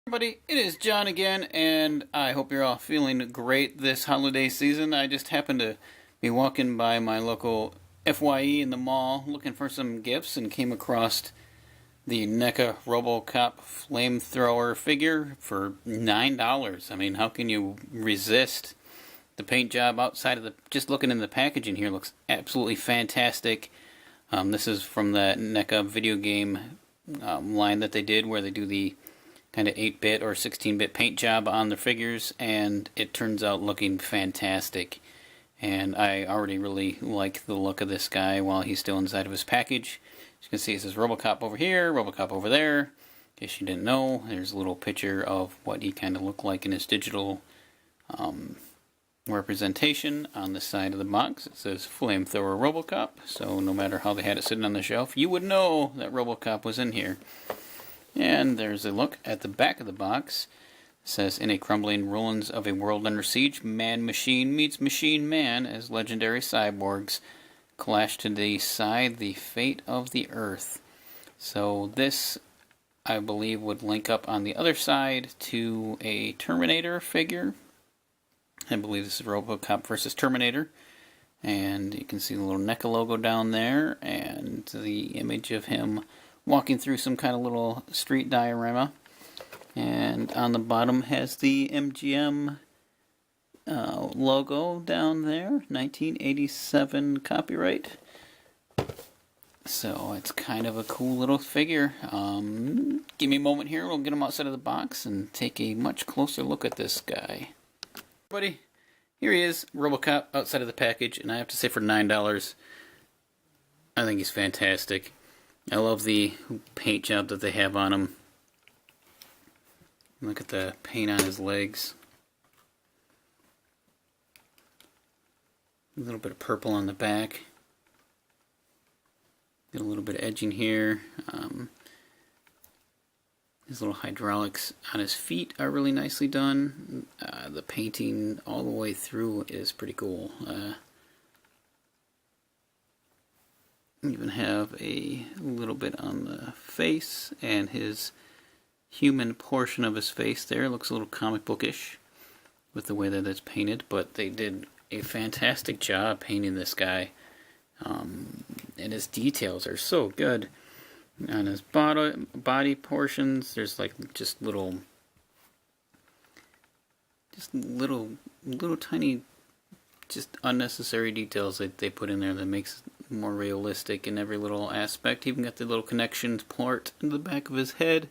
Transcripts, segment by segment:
Everybody, it is John again, and I hope you're all feeling great this holiday season. I just happened to be walking by my local FYE in the mall looking for some gifts and came across the NECA Robocop Flamethrower figure for $9. I mean, how can you resist? The paint job outside of the, just looking in the packaging here, looks absolutely fantastic. This is from the NECA video game line that they did, where they do the kind of 8-bit or 16-bit paint job on the figures, and it turns out looking fantastic. And I already really like the look of this guy while he's still inside of his package. As you can see, it says Robocop over here, Robocop over there. In case you didn't know, there's a little picture of what he kind of looked like in his digital representation on the side of the box. It says Flamethrower Robocop, so no matter how they had it sitting on the shelf, you would know that Robocop was in here. And there's a look at the back of the box. It says, in a crumbling ruins of a world under siege, man-machine meets machine-man as legendary cyborgs clash to decide the fate of the Earth. So this, I believe, would link up on the other side to a Terminator figure. I believe this is Robocop versus Terminator. And you can see the little NECA logo down there, and the image of him walking through some kind of little street diorama. And on the bottom has the MGM logo down there, 1987 copyright. So it's kind of a cool little figure. Give me a moment here, we'll get him outside of the box and take a much closer look at this guy. Everybody, here he is, Robocop outside of the package, and I have to say for $9, I think he's fantastic. I love the paint job that they have on him. Look at the paint on his legs. A little bit of purple on the back. Get a little bit of edging here. His little hydraulics on his feet are really nicely done. The painting all the way through is pretty cool. Even have a little bit on the face, and his human portion of his face there looks a little comic bookish with the way that it's painted, but they did a fantastic job painting this guy, and his details are so good. On his body portions, there's like just little tiny, just unnecessary details that they put in there that makes it more realistic in every little aspect. Even got the little connections port in the back of his head.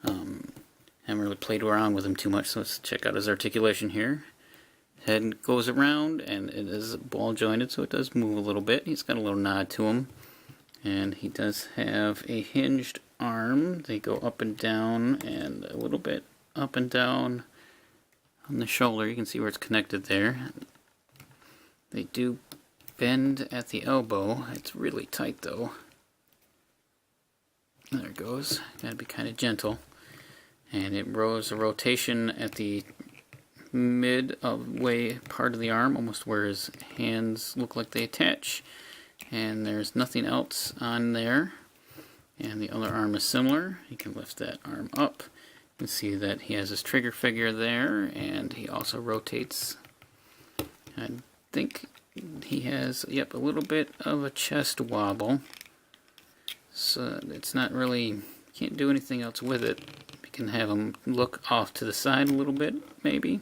Haven't really played around with him too much, so let's check out his articulation here. Head goes around, and it is ball jointed, so it does move a little bit. He's got a little nod to him, and he does have a hinged arm. They go up and down, and a little bit up and down on the shoulder. You can see where it's connected there. They do bend at the elbow. It's really tight though. There it goes. Gotta be kind of gentle. And it rows a rotation at the mid-way part of the arm, almost where his hands look like they attach. And there's nothing else on there. And the other arm is similar. You can lift that arm up. You can see that he has his trigger figure there, and he also rotates. I think he has, yep, a little bit of a chest wobble. So it's not really, can't do anything else with it. You can have him look off to the side a little bit, maybe.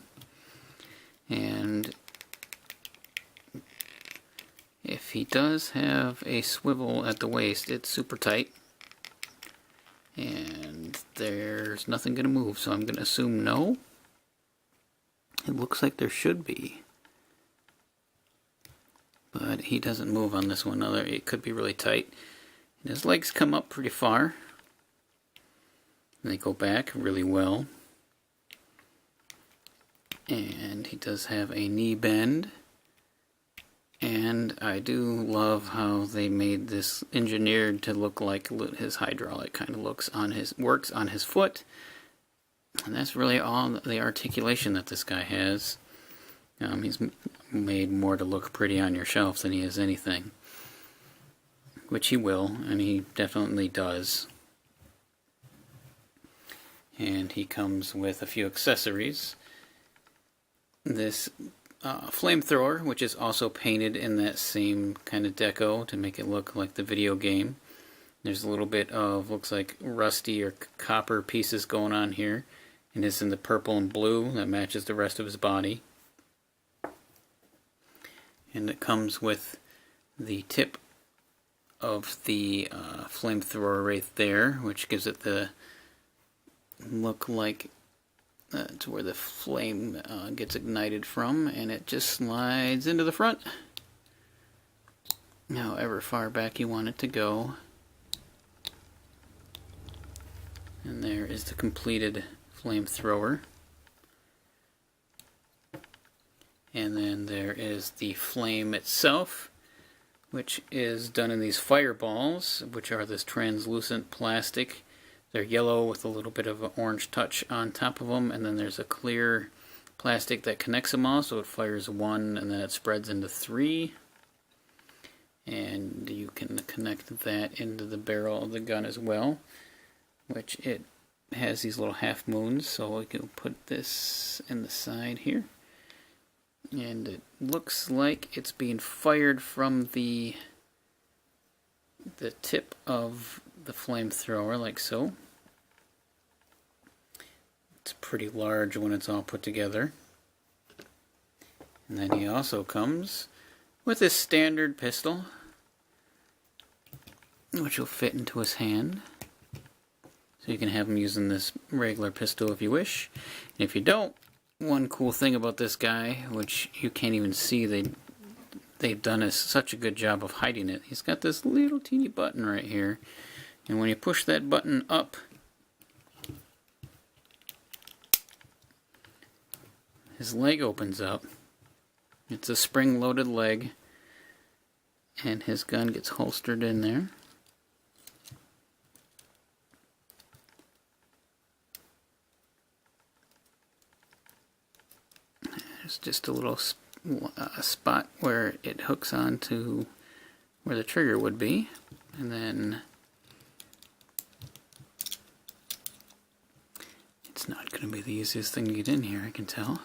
And if he does have a swivel at the waist, it's super tight. And there's nothing going to move, so I'm going to assume no. It looks like there should be. But he doesn't move on this one. It could be really tight. And his legs come up pretty far. And they go back really well. And he does have a knee bend. And I do love how they made this engineered to look like his hydraulic kind of works on his foot. And that's really all the articulation that this guy has. He's made more to look pretty on your shelf than he is anything. Which he will, and he definitely does. and he comes with a few accessories. This flamethrower, which is also painted in that same kind of deco to make it look like the video game. There's a little bit of, looks like rusty or copper pieces going on here, and it's in the purple and blue that matches the rest of his body. And it comes with the tip of the flamethrower right there, which gives it the look like that's where the flame gets ignited from, and it just slides into the front however far back you want it to go. And there is the completed flamethrower. And then there is the flame itself, which is done in these fireballs, which are this translucent plastic. They're yellow with a little bit of an orange touch on top of them, and then there's a clear plastic that connects them all, so it fires one and then it spreads into three. And you can connect that into the barrel of the gun as well, which it has these little half moons, so we can put this in the side here. And it looks like it's being fired from the tip of the flamethrower, like so. It's pretty large when it's all put together. And then he also comes with his standard pistol, which will fit into his hand. So you can have him using this regular pistol if you wish. And if you don't, one cool thing about this guy, which you can't even see, they've done such a good job of hiding it. He's got this little teeny button right here. And when you push that button up, his leg opens up. It's a spring-loaded leg, and his gun gets holstered in there. There's just a little spot where it hooks on to where the trigger would be, and then it's not going to be the easiest thing to get in here, I can tell.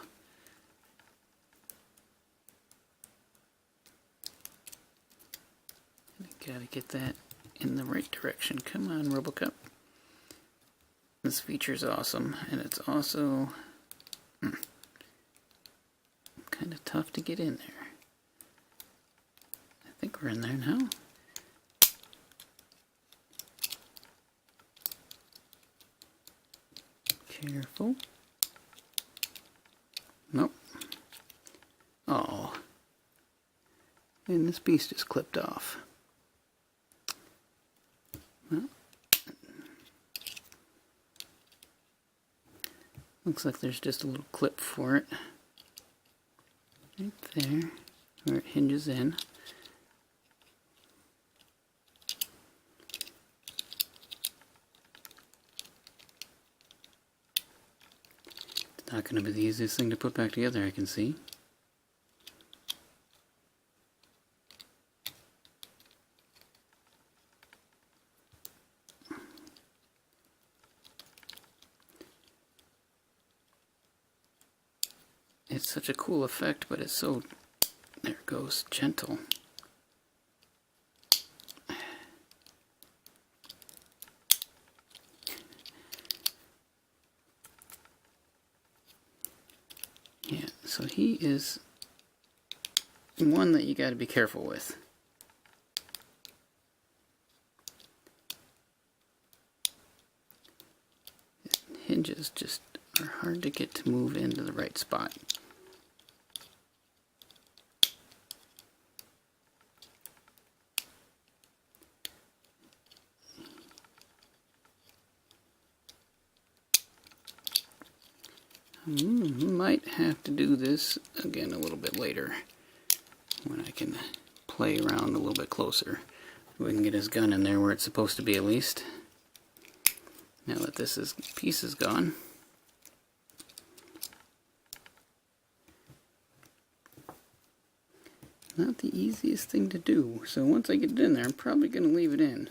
Gotta get that in the right direction. Come on, Robocop. This feature's awesome, and it's also kind of tough to get in there. I think we're in there now. Careful. Nope. Oh. And this piece just clipped off. Well, looks like there's just a little clip for it. Right there, where it hinges in. It's not going to be the easiest thing to put back together, I can see. It's such a cool effect, but it's so, there it goes, gentle. Yeah, so he is one that you got to be careful with. Hinges just are hard to get to move into the right spot. Might have to do this again a little bit later when I can play around a little bit closer. We can get his gun in there where it's supposed to be at least. Now that this piece is gone. Not the easiest thing to do, so once I get it in there, I'm probably going to leave it in.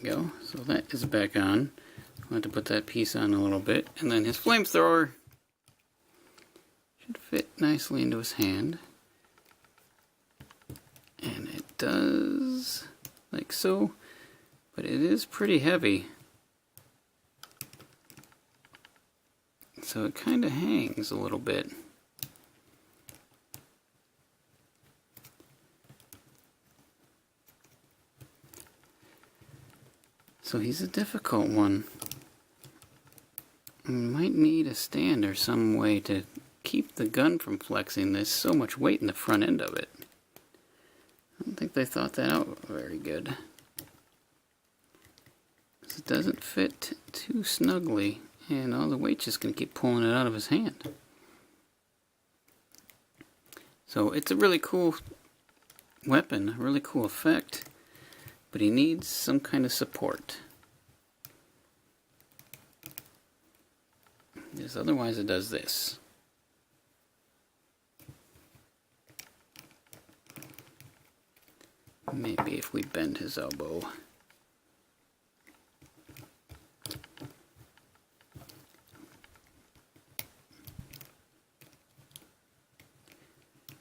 we go. So that is back on. I'll have to put that piece on a little bit. And then his flamethrower should fit nicely into his hand. And it does, like so. But it is pretty heavy. So it kind of hangs a little bit. So he's a difficult one. We might need a stand or some way to keep the gun from flexing. There's so much weight in the front end of it. I don't think they thought that out very good. It doesn't fit too snugly, and all the weight's just going to keep pulling it out of his hand. So it's a really cool weapon, a really cool effect, but he needs some kind of support. Because otherwise it does this. Maybe if we bend his elbow.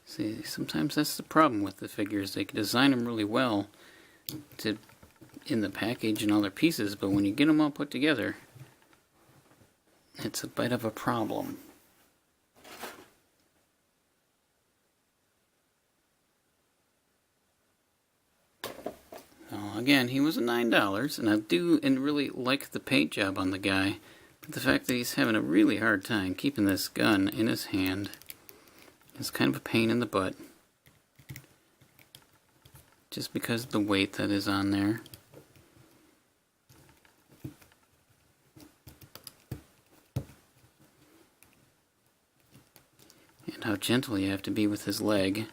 See, sometimes that's the problem with the figures. They can design them really well in the package and all their pieces, but when you get them all put together, it's a bit of a problem. So again, he was $9, and I do really like the paint job on the guy, but the fact that he's having a really hard time keeping this gun in his hand is kind of a pain in the butt, just because of the weight that is on there. And how gentle you have to be with his leg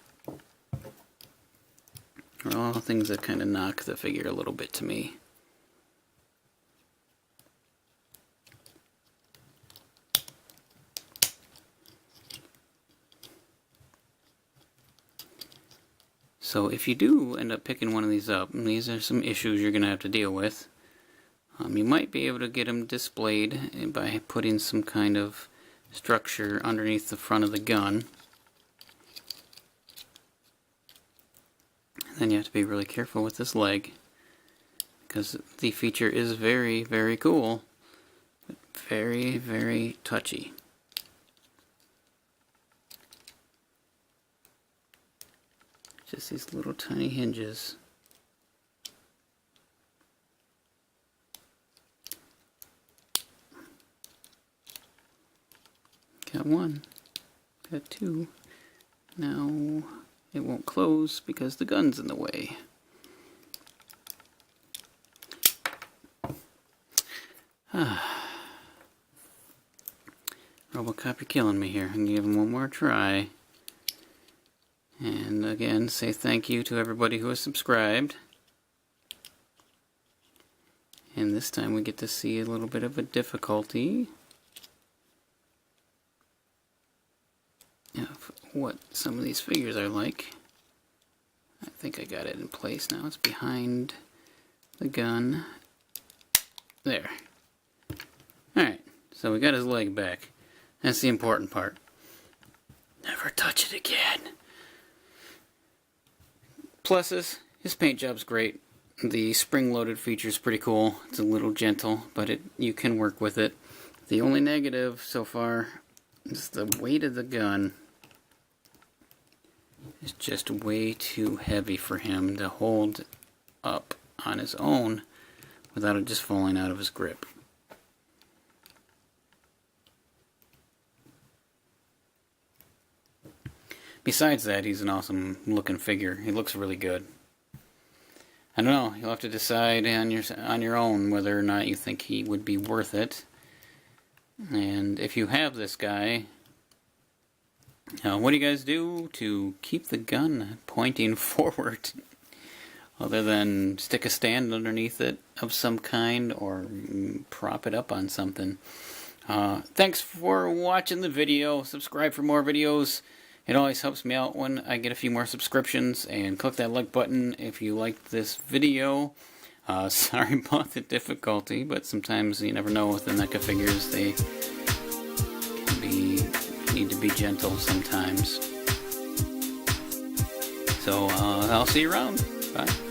are all things that kind of knock the figure a little bit to me. So if you do end up picking one of these up, and these are some issues you're going to have to deal with, you might be able to get them displayed by putting some kind of structure underneath the front of the gun. And then you have to be really careful with this leg, because the feature is very, very cool, but very, very touchy. Just these little tiny hinges. Got one. Got two. Now it won't close because the gun's in the way. Robocop, you're killing me here. I'm gonna give him one more try. And again, say thank you to everybody who has subscribed. And this time we get to see a little bit of a difficulty of what some of these figures are like. I think I got it in place now. It's behind the gun. There. Alright, so we got his leg back. That's the important part. Never touch it again. Pluses, his paint job's great. The spring-loaded feature is pretty cool. It's a little gentle, but you can work with it. The only negative so far is the weight of the gun. It's just way too heavy for him to hold up on his own without it just falling out of his grip. Besides that, he's an awesome looking figure. He looks really good. I don't know, you'll have to decide on your own whether or not you think he would be worth it. And if you have this guy, what do you guys do to keep the gun pointing forward? Other than stick a stand underneath it of some kind or prop it up on something. Thanks for watching the video. Subscribe for more videos. It always helps me out when I get a few more subscriptions, and click that like button if you liked this video. Sorry about the difficulty, but sometimes you never know with the NECA figures. They need to be gentle sometimes. So I'll see you around. Bye.